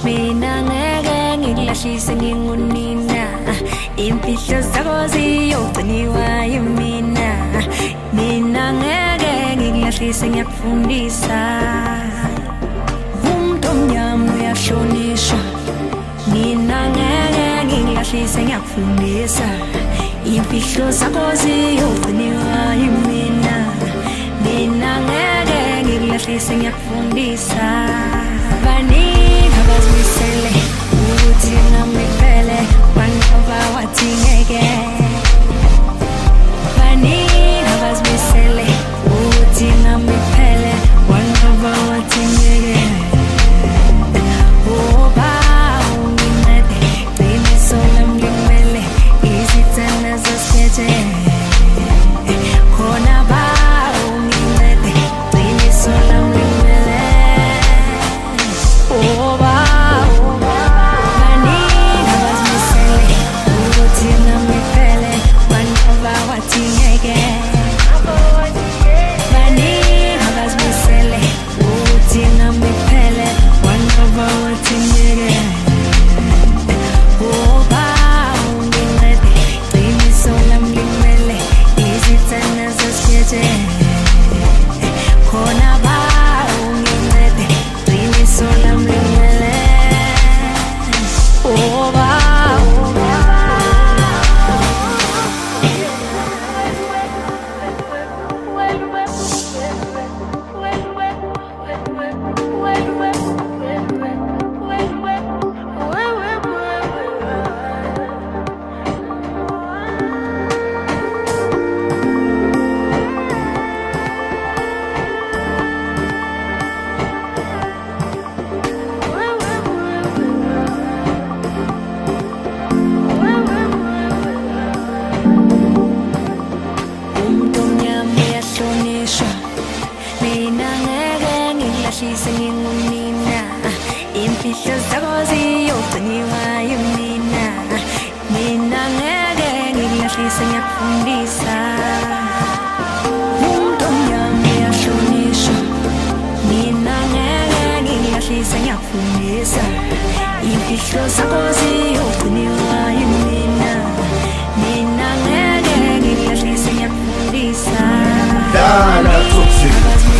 mina ngeke ngikulahlise ngingunina imfihlo zakho ziyogciniwa yimina mina ngeke ngikulahlise ngiyakufundisa umuntu omnyama uyahlonishwa mina ngeke ngikulahlise ngiyakufundisa imfihlo zakho ziyogciniwa yimina mina ngeke ngikulahlise ngiyakufundisa baningi abazimisele ukuthi nami kuphele banqoba wathi ngeke baningi abazimisele ukuthi nami kuphele banqoba wathi ngeke oba ungincede qiniso lami likumele izithanda zosikhethe khona ba ungincede qiniso lami likumele oba baningi abazimisele ukuthi nami kuphele banqoba wathi ngeke baningi abazimisele ukuthi nami kuphele banqoba wathi ngeke oba ungincede qiniso lami likumele izithanda zosikhethe khona ba ungincede qiniso lami likumele oba umuntu omnyama uyahlonishwa mina ngeke ngikulahlise ngingunina imfihlo zakho ziyogciniwa yimina mina ngeke ngikulahlise ngiyakufundisa umuntu omnyama uyahlonishwa mina ngeke ngikulahlise ngiyakufundisa imfihlo zakho ziyogciniwa yimina mina ngeke ngikulahlise ngiyakufundisa Dala Toxic.